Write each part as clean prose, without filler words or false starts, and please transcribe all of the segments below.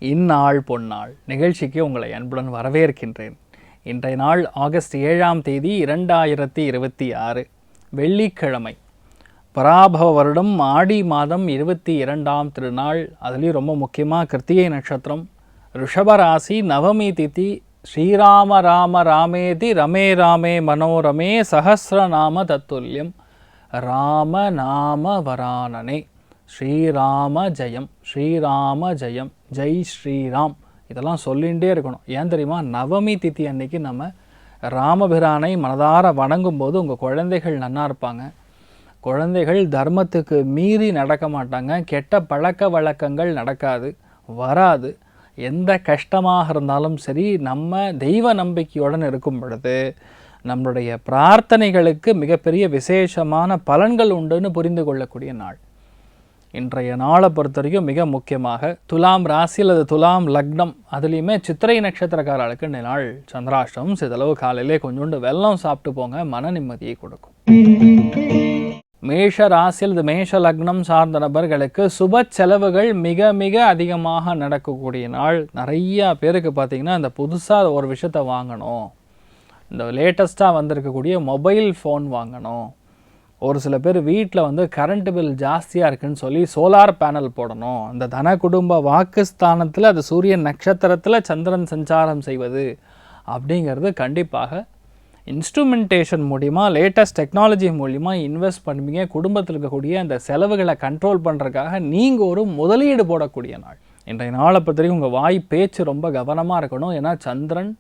இந்நாள் பொன்னாள் நிகழ்ச்சிக்கு உங்களை அன்புடன் வரவேற்கின்றேன். இன்றைய நாள் ஆகஸ்ட் 7ஆம் தேதி 2026 வெள்ளிக்கிழமை. பராபவ வருடம் ஆடி மாதம் 22ஆம் திருநாள். அதுலேயும் ரொம்ப முக்கியமாக கிருத்திகை நட்சத்திரம், ரிஷபராசி, நவமி திதி. ஸ்ரீராம ராம ராமேதி ரமே ராமே மனோரமே சஹஸ்ரநாம தத்துல்யம் ராம நாம வரானனே. ஸ்ரீராம ஜெயம், ஸ்ரீராம ஜெயம், ஜெய் ஸ்ரீராம். இதெல்லாம் சொல்லிகிட்டே இருக்கணும். ஏன் தெரியுமா? நவமி திதி அன்னைக்கு நம்ம ராமபிரானை மனதார வணங்கும் போது உங்கள் குழந்தைகள் நன்னா இருப்பாங்க. குழந்தைகள் தர்மத்துக்கு மீறி நடக்க மாட்டாங்க. கெட்ட பழக்க வழக்கங்கள் நடக்காது, வராது. எந்த கஷ்டமாக இருந்தாலும் சரி, நம்ம தெய்வ நம்பிக்கையுடன் இருக்கும் பொழுது நம்மளுடைய பிரார்த்தனைகளுக்கு மிகப்பெரிய விசேஷமான பலன்கள் உண்டுன்னு புரிந்து கொள்ளக்கூடிய நாள். இன்றைய நாளை பொறுத்த வரைக்கும் மிக முக்கியமாக துலாம் ராசி அல்லது துலாம் லக்னம், அதுலேயுமே சித்திரை நட்சத்திரக்காரர்களுக்கு இந்த நாள் சந்திராஷ்டமம். சிதளவு காலையிலே கொஞ்சோண்டு வெல்லம் சாப்பிட்டு போங்க, மன நிம்மதியை கொடுக்கும். மேஷ ராசி அல்லது மேஷ லக்னம் சார்ந்த நபர்களுக்கு சுப செலவுகள் மிக மிக அதிகமாக நடக்கக்கூடிய நாள். நிறையா பேருக்கு பார்த்திங்கன்னா இந்த புதுசாக ஒரு விஷயத்தை வாங்கணும், இந்த லேட்டஸ்ட்டாக வந்திருக்கக்கூடிய மொபைல் ஃபோன் வாங்கணும். ஒரு சில பேர் வீட்டில் கரண்ட் பில் ஜாஸ்தியாக இருக்குதுன்னு சொல்லி சோலார் பேனல் போடணும். இந்த தன குடும்ப வாக்குஸ்தானத்தில், அது சூரியன் நட்சத்திரத்தில் சந்திரன் சஞ்சாரம் செய்வது அப்படிங்கிறது கண்டிப்பாக இன்ஸ்ட்ருமெண்டேஷன் மூலிமா, லேட்டஸ்ட் டெக்னாலஜி மூலிமா இன்வெஸ்ட் பண்ணுவீங்க. குடும்பத்தில் இருக்கக்கூடிய அந்த செலவுகளை கண்ட்ரோல் பண்ணுறதுக்காக நீங்கள் ஒரு முதலீடு போடக்கூடிய நாள். இன்றைய நாளை பொறுத்தவரைக்கும் உங்கள் வாய் பேச்சு ரொம்ப கவனமாக இருக்கணும். ஏன்னா சந்திரன்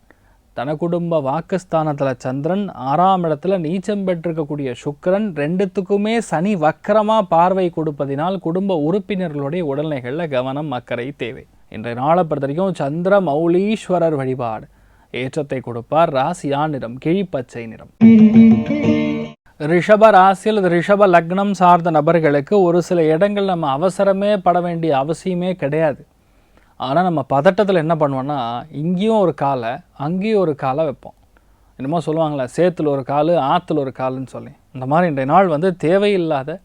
தன குடும்ப வாக்குஸ்தானத்தில் சந்திரன், 6ஆம் இடத்துல நீச்சம் பெற்றிருக்கக்கூடிய சுக்கிரன், ரெண்டுத்துக்குமே சனி வக்கரமாக பார்வை கொடுப்பதினால் குடும்ப உறுப்பினர்களுடைய உடல்நிலைகளில் கவனம், அக்கறை தேவை. இன்றைய நாளை பொறுத்த வரைக்கும் சந்திர மௌலீஸ்வரர் வழிபாடு ஏற்றத்தை கொடுப்பார். ராசியா நிறம் கிழிப்பச்சை நிறம். ரிஷப ராசி அல்லது ரிஷப லக்னம் சார்ந்த நபர்களுக்கு ஒரு சில இடங்கள் நம்ம அவசரமே பட வேண்டிய அவசியமே கிடையாது. ஆனால் நம்ம பதட்டத்தில் என்ன பண்ணுவோன்னா, இங்கேயும் ஒரு காலை அங்கேயும் ஒரு காலை வைப்போம். என்னமோ சொல்லுவாங்களே, சேத்துல ஒரு கால் ஆற்றுல ஒரு காலுன்னு சொல்லி. இந்த மாதிரி இன்றைய நாள் தேவையில்லாத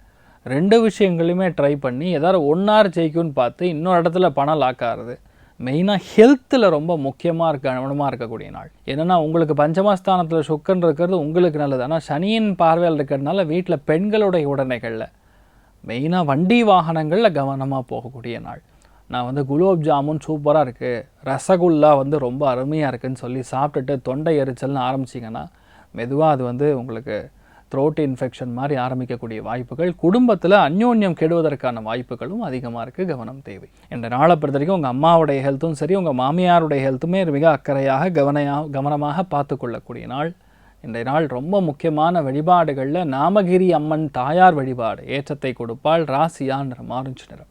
ரெண்டு விஷயங்களையுமே ட்ரை பண்ணி ஏதாவது ஒன்றாறு ஜெயிக்கும்னு பார்த்து இன்னொரு இடத்துல பணம் லாக் ஆகிறது. மெயினாக ஹெல்த்தில் ரொம்ப முக்கியமாக கவனமாக இருக்கக்கூடிய நாள். என்னென்னா உங்களுக்கு பஞ்சமஸ்தானத்தில் சுக்கன் இருக்கிறது உங்களுக்கு நல்லது. ஆனால் சனியின் பார்வையில் இருக்கிறதுனால வீட்டில் பெண்களுடைய உடனைகளில், மெயினாக வண்டி வாகனங்களில் கவனமாக போகக்கூடிய நாள். நான் குலோப் ஜாமுன் சூப்பராக இருக்குது, ரசகுல்லா ரொம்ப அருமையாக இருக்குதுன்னு சொல்லி சாப்பிட்டுட்டு தொண்டை எரிச்சல்னு ஆரம்பிச்சிங்கன்னா மெதுவாக அது உங்களுக்கு த்ரோட் இன்ஃபெக்ஷன் மாதிரி ஆரம்பிக்கக்கூடிய வாய்ப்புகள், குடும்பத்தில் அந்யோன்யம் கெடுவதற்கான வாய்ப்புகளும் அதிகமாக இருக்குது. கவனம் தேவை. இந்த நாளை பொறுத்த வரைக்கும் உங்கள் அம்மாவுடைய ஹெல்த்தும் சரி, உங்கள் மாமியாருடைய ஹெல்த்துமே மிக அக்கறையாக கவனமாக பார்த்து கொள்ளக்கூடிய நாள். இன்றைய நாள் ரொம்ப முக்கியமான வழிபாடுகளில் நாமகிரி அம்மன் தாயார் வழிபாடு ஏற்றத்தை கொடுப்பாள். ராசியா நிறம் ஆரஞ்சு நிறம்.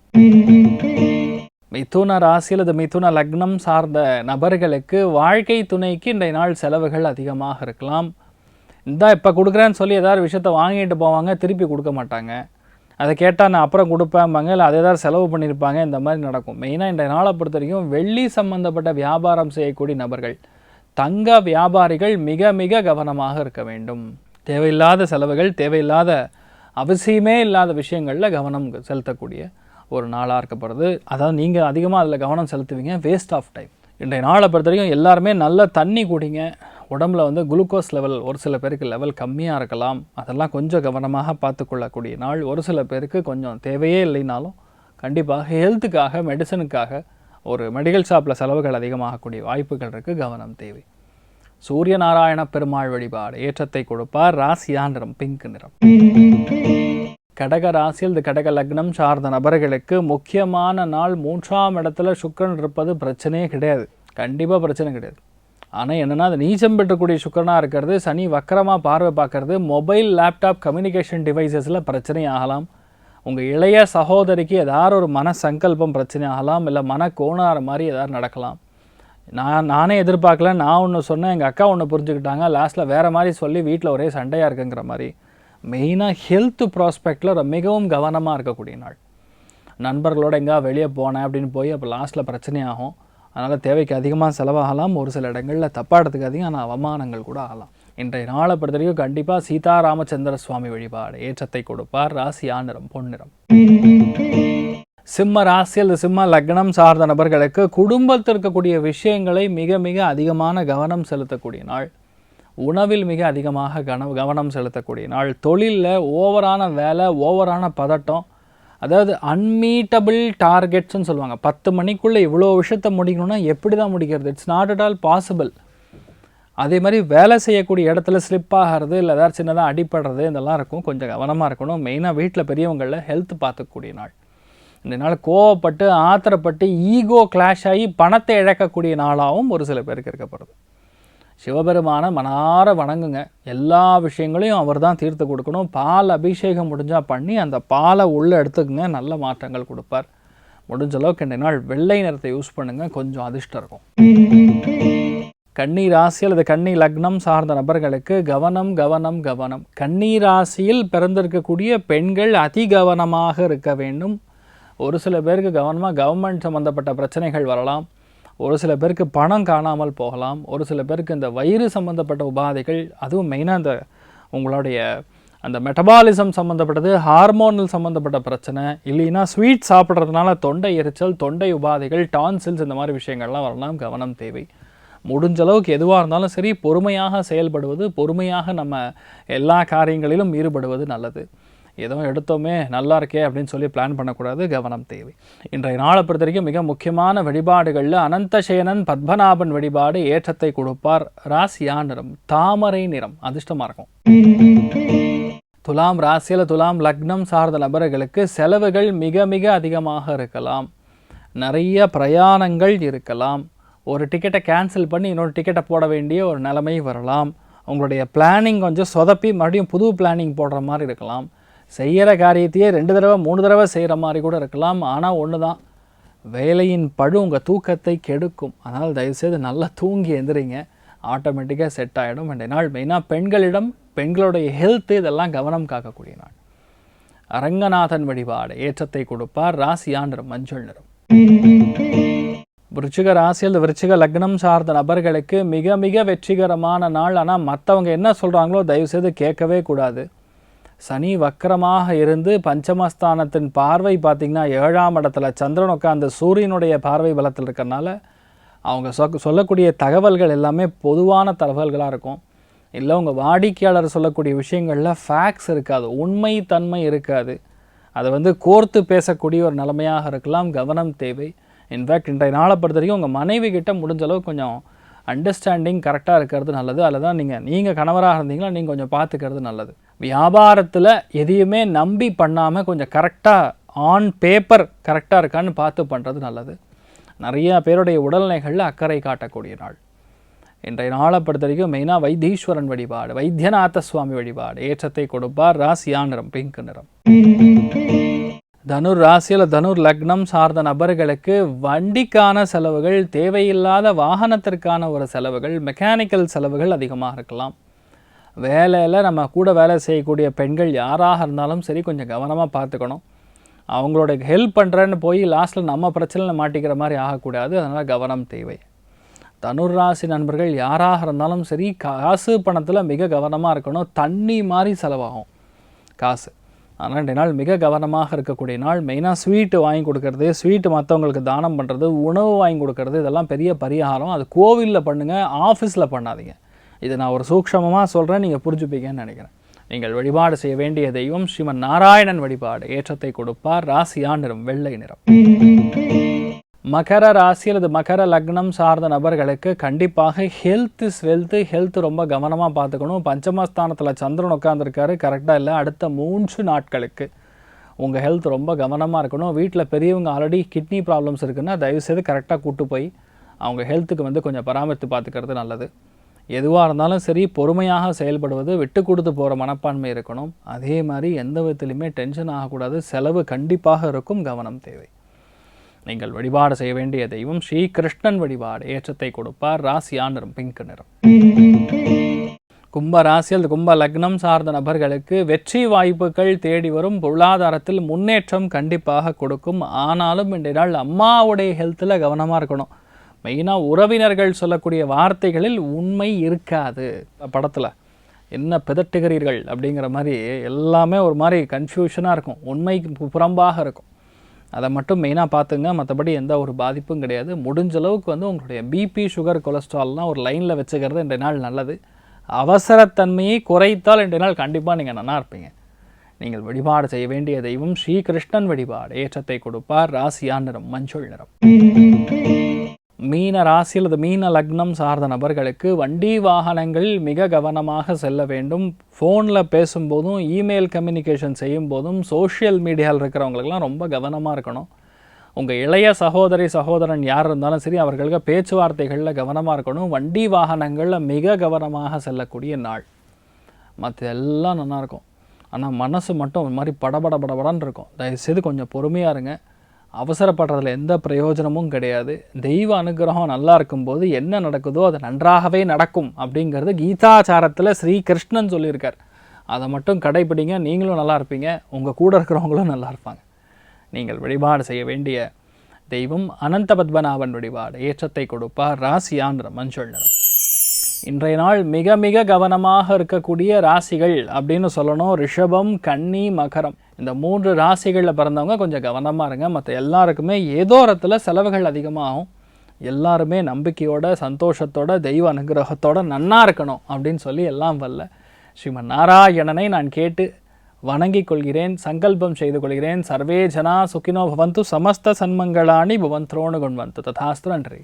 மிதுன ராசி அல்லது மிதுன லக்னம் சார்ந்த நபர்களுக்கு வாழ்க்கை துணைக்கு இன்றைய நாள் செலவுகள் அதிகமாக இருக்கலாம். இந்தா இப்போ கொடுக்குறேன்னு சொல்லி ஏதாவது விஷயத்தை வாங்கிட்டு போவாங்க, திருப்பி கொடுக்க மாட்டாங்க. அதை கேட்டால் நான் அப்புறம் கொடுப்பேன்பாங்க, இல்லை அதை ஏதாவது செலவு பண்ணியிருப்பாங்க. இந்த மாதிரி நடக்கும். மெயினாக இன்றைய நாளை பொறுத்த வரைக்கும் வெள்ளி சம்பந்தப்பட்ட வியாபாரம் செய்யக்கூடிய நபர்கள், தங்க வியாபாரிகள் மிக மிக கவனமாக இருக்க வேண்டும். தேவையில்லாத செலவுகள், தேவையில்லாத அவசியமே இல்லாத விஷயங்களில் கவனம் செலுத்தக்கூடிய ஒரு நாளாக இருக்கப்படுறது. அதாவது நீங்கள் அதிகமாக அதில் கவனம் செலுத்துவீங்க, வேஸ்ட் ஆஃப் டைம். இன்றைய நாளை பொறுத்த வரைக்கும் எல்லாருமே நல்ல தண்ணி குடிங்க. உடம்புல குளுக்கோஸ் லெவல் ஒரு சில பேருக்கு லெவல் கம்மியாக இருக்கலாம். அதெல்லாம் கொஞ்சம் கவனமாக பார்த்து கொள்ளக்கூடிய நாள். ஒரு சில பேருக்கு கொஞ்சம் தேவையே இல்லைனாலும் கண்டிப்பாக ஹெல்த்துக்காக, மெடிசனுக்காக ஒரு மெடிக்கல் ஷாப்பில் செலவுகள் அதிகமாகக்கூடிய வாய்ப்புகள் இருக்குது. கவனம் தேவை. சூரிய நாராயண பெருமாள் வழிபாடு ஏற்றத்தை கொடுப்பார். ராசியா நிறம் பிங்க் நிறம். கடக ராசியில் இந்த கடக லக்னம் சார்ந்த நபர்களுக்கு முக்கியமான நாள். 3ஆம் இடத்துல சுக்கிரன் இருப்பது பிரச்சனையே கிடையாது, கண்டிப்பாக பிரச்சனை கிடையாது. ஆனால் என்னென்னா, அது நீச்சம் பெற்றக்கூடிய சுக்கிரனாக இருக்கிறது, சனி வக்கரமாக பார்வை பார்க்கறது, மொபைல், லேப்டாப், கம்யூனிகேஷன் டிவைசஸில் பிரச்சனை ஆகலாம். உங்கள் இளைய சகோதரிக்கு ஏதாவது ஒரு மன சங்கல்பம் பிரச்சனை ஆகலாம், இல்லை மன கோணாறு மாதிரி ஏதாவது நடக்கலாம். நானே எதிர்பார்க்கல, நான் ஒன்று சொன்னேன், எங்கள் அக்கா ஒன்று புரிஞ்சுக்கிட்டாங்க, லாஸ்ட்டில் வேறு மாதிரி சொல்லி வீட்டில் ஒரே சண்டையாக இருக்குங்கிற மாதிரி. மெயினாக ஹெல்த் ப்ராஸ்பெக்டில் மிகவும் கவனமாக இருக்கக்கூடிய நாள். நண்பர்களோடு எங்கேயா வெளியே போனேன் அப்படின்னு போய் அப்போ லாஸ்ட்டில் பிரச்சனை ஆகும். அதனால் தேவைக்கு அதிகமாக செலவாகலாம். ஒரு சில இடங்களில் தப்பாடத்துக்கு அதிகம் ஆனால் அவமானங்கள் கூட ஆகலாம். இன்றைய நாளை பொறுத்த வரைக்கும் கண்டிப்பாக சீதாராமச்சந்திர சுவாமி வழிபாடு ஏற்றத்தை கொடுப்பார். ராசியா நிறம் பொன்னிறம். சிம்ம ராசி அல்லது சிம்ம லக்னம் சார்ந்த நபர்களுக்கு குடும்பத்தில் இருக்கக்கூடிய விஷயங்களை மிக மிக அதிகமான கவனம் செலுத்தக்கூடிய நாள். உணவில் மிக அதிகமாக கவனம் செலுத்தக்கூடிய நாள். தொழிலில் ஓவரான வேலை, ஓவரான பதட்டம், அதாவது அன்மீட்டபிள் டார்கெட்ஸ்ன்னு சொல்லுவாங்க. 10 மணிக்குள்ளே இவ்வளோ விஷயத்தை முடிக்கணும்னா எப்படி தான் முடிக்கிறது? It's not at all possible. அதே மாதிரி வேலை செய்யக்கூடிய இடத்துல ஸ்லிப் ஆகிறது, இல்லை ஏதாவது சின்னதாக அடிப்படுறது, இதெல்லாம் இருக்கும். கொஞ்சம் கவனமாக இருக்கணும். மெயினாக வீட்டில் பெரியவங்களில் ஹெல்த் பார்த்துக்கூடிய நாள். இந்த நாள் கோவப்பட்டு ஆத்திரப்பட்டு ஈகோ கிளாஷ் ஆகி பணத்தை இழக்கக்கூடிய நாளாகவும் ஒரு சில பேருக்கு இருக்கப்படுது. சிவபெருமான மனார வணங்குங்க. எல்லா விஷயங்களையும் அவர் தான் தீர்த்து கொடுக்கணும். பால் அபிஷேகம் முடிஞ்சால் பண்ணி அந்த பாலை உள்ளே எடுத்துக்கங்க, நல்ல மாற்றங்கள் கொடுப்பார். முடிஞ்ச அளவுக்கு இந்த நாள் வெள்ளை நிறத்தை யூஸ் பண்ணுங்கள், கொஞ்சம் அதிர்ஷ்டம் இருக்கும். கன்னி ராசி அல்லது கன்னி லக்னம் சார்ந்த நபர்களுக்கு கவனம் கவனம் கவனம். கன்னி ராசியில் பிறந்திருக்கக்கூடிய பெண்கள் அதி கவனமாக இருக்க வேண்டும். ஒரு சில பேருக்கு கவர்மெண்ட் சம்மந்தப்பட்ட பிரச்சனைகள் வரலாம். ஒரு சில பேருக்கு பணம் காணாமல் போகலாம். ஒரு சில பேருக்கு இந்த வயிறு சம்மந்தப்பட்ட உபாதைகள், அதுவும் மெயினாக இந்த உங்களுடைய அந்த மெட்டபாலிசம் சம்மந்தப்பட்டது, ஹார்மோனல் சம்மந்தப்பட்ட பிரச்சனை, இல்லைன்னா ஸ்வீட் சாப்பிட்றதுனால தொண்டை எரிச்சல், தொண்டை உபாதைகள், டான்சில்ஸ், இந்த மாதிரி விஷயங்கள்லாம் வரலாம். கவனம் தேவை. முடிஞ்ச அளவுக்கு எதுவாக இருந்தாலும் சரி பொறுமையாக செயல்படுவது, பொறுமையாக நம்ம எல்லா காரியங்களிலும் ஈடுபடுவது நல்லது. ஏதோ எடுத்தோமே நல்லா இருக்கே அப்படின்னு சொல்லி பிளான் பண்ணக்கூடாது. கவனம் தேவை. இன்றைய நாளை பொறுத்த வரைக்கும் மிக முக்கியமான வழிபாடுகளில் அனந்தசேனன் பத்மநாபன் வழிபாடு ஏற்றத்தை கொடுப்பார். ராசியா நிறம் தாமரை நிறம், அதிர்ஷ்டமாக இருக்கும். துலாம் ராசியில் துலாம் லக்னம் சார்ந்த நபர்களுக்கு செலவுகள் மிக மிக அதிகமாக இருக்கலாம். நிறைய பிரயாணங்கள் இருக்கலாம். ஒரு டிக்கெட்டை கேன்சல் பண்ணி இன்னொரு டிக்கெட்டை போட வேண்டிய ஒரு நிலைமை வரலாம். உங்களுடைய பிளானிங் கொஞ்சம் சொதப்பி மறுபடியும் புது பிளானிங் போடுற மாதிரி இருக்கலாம். செய்கிற காரியத்தையே 2 தடவை 3 தடவை செய்கிற மாதிரி கூட இருக்கலாம். ஆனால் ஒன்று தான், வேலையின் பழு உங்கள் தூக்கத்தை கெடுக்கும். அதனால் தயவுசெய்து நல்லா தூங்கி எந்திரிங்க, ஆட்டோமேட்டிக்காக செட் ஆகிடும். இந்த நாள் மெயினாக பெண்களிடம் பெண்களுடைய ஹெல்த்து இதெல்லாம் கவனம் காக்கக்கூடிய நாள். அரங்கநாதன் வழிபாடு ஏற்றத்தை கொடுப்பார். ராசியா நிறம் மஞ்சள் நிறம். விருச்சிக ராசியில் விருச்சிக லக்னம் சார்ந்த நபர்களுக்கு மிக மிக வெற்றிகரமான நாள். ஆனால் மற்றவங்க என்ன சொல்கிறாங்களோ தயவுசெய்து கேட்கவே கூடாது. சனி வக்கரமாக இருந்து பஞ்சமஸ்தானத்தின் பார்வை பார்த்திங்கன்னா 7ஆம் இடத்துல சந்திரன் உட்கார்ந்து சூரியனுடைய பார்வை பலத்தில் இருக்கிறனால அவங்க சொல்லக்கூடிய தகவல்கள் எல்லாமே பொதுவான தகவல்களாக இருக்கும். இல்லை உங்கள் வாடிக்கையாளர் சொல்லக்கூடிய விஷயங்களில் ஃபேக்ட்ஸ் இருக்காது, உண்மை தன்மை இருக்காது. அதை கோர்த்து பேசக்கூடிய ஒரு நிலைமையாக இருக்கலாம். கவனம் தேவை. இன்ஃபேக்ட் இன்றைய நாளை பொறுத்த வரைக்கும் உங்கள் மனைவி கிட்ட முடிஞ்ச அளவு கொஞ்சம் அண்டர்ஸ்டாண்டிங் கரெக்டாக இருக்கிறது நல்லது. அதில் தான் நீங்கள் கணவராக இருந்தீங்களா நீங்கள் கொஞ்சம் பார்த்துக்கிறது நல்லது. வியாபாரத்தில் எதையுமே நம்பி பண்ணாமல் கொஞ்சம் கரெக்டாக ஆன் பேப்பர் கரெக்டாக இருக்கான்னு பார்த்து பண்ணுறது நல்லது. நிறையா பேருடைய உடல்நிலைகளில் அக்கறை காட்டக்கூடிய நாள். இன்றைய நாளை பொறுத்த வரைக்கும் மெயினாக வைத்தீஸ்வரன் வழிபாடு, வைத்தியநாத சுவாமி வழிபாடு ஏற்றத்தை கொடுப்பார். ராசியா நிறம் பிங்க் நிறம். தனுர் ராசியில் தனுர் லக்னம் சார்ந்த நபர்களுக்கு வண்டிக்கான செலவுகள், தேவையில்லாத வாகனத்திற்கான ஒரு செலவுகள், மெக்கானிக்கல் செலவுகள் அதிகமாக இருக்கலாம். வேலையில் நம்ம கூட வேலை செய்யக்கூடிய பெண்கள் யாராக இருந்தாலும் சரி கொஞ்சம் கவனமாக பார்த்துக்கணும். அவங்களோட ஹெல்ப் பண்ணுறேன்னு போய் லாஸ்ட்டில் நம்ம பிரச்சனையில் மாட்டிக்கிற மாதிரி ஆகக்கூடாது. அதனால் கவனம் தேவை. தனுர் ராசி நண்பர்கள் யாராக இருந்தாலும் சரி காசு பணத்தில் மிக கவனமாக இருக்கணும். தண்ணி மாதிரி செலவாகும் காசு. ஆனால் 2 நாள் மிக கவனமாக இருக்கக்கூடிய நாள். மெயினாக ஸ்வீட்டு வாங்கி கொடுக்கறது, ஸ்வீட்டு மற்றவங்களுக்கு தானம் பண்ணுறது, உணவு வாங்கி கொடுக்கறது, இதெல்லாம் பெரிய பரிகாரம். அது கோவிலில் பண்ணுங்கள், ஆஃபீஸில் பண்ணாதீங்க. இது நான் ஒரு சூக்ஷமமாக சொல்கிறேன், நீங்கள் புரிஞ்சுப்பீங்கன்னு நினைக்கிறேன். நீங்கள் வழிபாடு செய்ய வேண்டிய தெய்வம் ஸ்ரீமன் நாராயணன் வழிபாடு ஏற்றத்தை கொடுப்பார். ராசியா நிறம் வெள்ளை நிறம். மகர ராசி அல்லது மகர லக்னம் சார்ந்த நபர்களுக்கு கண்டிப்பாக ஹெல்த் இஸ் வெல்த். ஹெல்த் ரொம்ப கவனமாக பார்த்துக்கணும். பஞ்சமஸ்தானத்தில் சந்திரன் உட்காந்துருக்காரு, கரெக்டாக இல்லை. அடுத்த 3 நாட்களுக்கு உங்கள் ஹெல்த் ரொம்ப கவனமாக இருக்கணும். வீட்டில் பெரியவங்க ஆல்ரெடி கிட்னி ப்ராப்ளம்ஸ் இருக்குன்னா தயவுசெய்து கரெக்டாக கூட்டு போய் அவங்க ஹெல்த்துக்கு கொஞ்சம் பராமரித்து பார்த்துக்கிறது நல்லது. எதுவாக இருந்தாலும் சரி பொறுமையாக செயல்படுவது, விட்டு கொடுத்து போகிற மனப்பான்மை இருக்கணும். அதே மாதிரி எந்த விதத்துலையுமே டென்ஷன் ஆகக்கூடாது. செலவு கண்டிப்பாக இருக்கும், கவனம் தேவை. நீங்கள் வழிபாடு செய்ய வேண்டிய தெய்வம் ஸ்ரீ கிருஷ்ணன் வழிபாடு ஏற்றத்தை கொடுப்பார். ராசியா நிறம் பிங்க் நிறம். கும்ப ராசியில் கும்ப லக்னம் சார்ந்த நபர்களுக்கு வெற்றி வாய்ப்புகள் தேடி வரும். பொருளாதாரத்தில் முன்னேற்றம் கண்டிப்பாக கொடுக்கும். ஆனாலும் இன்றைய நாள் அம்மாவுடைய ஹெல்த்தில் கவனமாக இருக்கணும். மெயினாக உறவினர்கள் சொல்லக்கூடிய வார்த்தைகளில் உண்மை இருக்காது. படத்தில் என்ன பிதட்டுகிறீர்கள் அப்படிங்கிற மாதிரி எல்லாமே ஒரு மாதிரி கன்ஃபியூஷனாக இருக்கும், உண்மைக்கு புறம்பாக இருக்கும். அதை மட்டும் மெயினாக பார்த்துங்க. மற்றபடி எந்த ஒரு பாதிப்பும் கிடையாது. முடிஞ்ச அளவுக்கு வந்து உங்களுடைய பிபி, சுகர், கொலஸ்ட்ரால்லாம் ஒரு லைனில் வச்சுக்கிறது இன்றைய நாள் நல்லது. அவசரத்தன்மையை குறைத்தால் இன்றைய நாள் கண்டிப்பாக நீங்கள் நல்லா இருப்பீங்க. நீங்கள் வழிபாடு செய்ய வேண்டிய தெய்வம் ஸ்ரீகிருஷ்ணன் வழிபாடு. ஏற்றத்தை கொடுப்பார். ராசியா நிறம் மஞ்சள் நிறம். மீன ராசி அல்லது மீன லக்னம் சார்ந்த நபர்களுக்கு வண்டி வாகனங்கள் மிக கவனமாக செல்ல வேண்டும். ஃபோனில் பேசும்போதும், இமெயில் கம்யூனிகேஷன் செய்யும் போதும், சோஷியல் மீடியாவில் இருக்கிறவங்களுக்கெல்லாம் ரொம்ப கவனமாக இருக்கணும். உங்கள் இளைய சகோதரி சகோதரன் யார் இருந்தாலும் சரி, அவர்களுக்கு பேச்சுவார்த்தைகளில் கவனமாக இருக்கணும். வண்டி வாகனங்களில் மிக கவனமாக செல்லக்கூடிய நாள். மற்ற எல்லாம் நல்லாயிருக்கும். ஆனால் மனசு மட்டும் ஒரு மாதிரி படபடன்னு இருக்கும். தயவுசெய்து கொஞ்சம் பொறுமையாக இருங்க. அவசரப்படுறதுல எந்த பிரயோஜனமும் கிடையாது. தெய்வ அனுகிரகம் நல்லா இருக்கும்போது என்ன நடக்குதோ அது நன்றாகவே நடக்கும் அப்படிங்கிறது கீதாச்சாரத்தில் ஸ்ரீகிருஷ்ணன் சொல்லியிருக்கார். அதை மட்டும் கடைப்பிடிங்க. நீங்களும் நல்லா இருப்பீங்க, உங்கள் கூட இருக்கிறவங்களும் நல்லா இருப்பாங்க. நீங்கள் வழிபாடு செய்ய வேண்டிய தெய்வம் அனந்த பத்மநாபன் வழிபாடு. ஏற்றத்தை கொடுப்பார். ராசியான்ற மஞ்சள் நிறம். இன்றைய நாள் மிக மிக கவனமாக இருக்கக்கூடிய ராசிகள் அப்படின்னு சொல்லணும். ரிஷபம், கன்னி, மகரம். இந்த 3 ராசிகளில் பிறந்தவங்க கொஞ்சம் கவனமாக இருங்க. மற்ற எல்லாருக்குமே ஏதோ இடத்துல செலவுகள் அதிகமாகும். எல்லாருமே நம்பிக்கையோட, சந்தோஷத்தோட, தெய்வ அனுகிரகத்தோட நன்னா இருக்கணும் அப்படின்னு சொல்லி எல்லாம் வல்ல ஸ்ரீமன் நாராயணனை நான் கேட்டு வணங்கிக் கொள்கிறேன், சங்கல்பம் செய்து கொள்கிறேன். சர்வே ஜனா சுகினோ பவந்து, சமஸ்த சன்மங்களானி பவந்தோனு கொண்டு ததாஸ்து. நன்றி.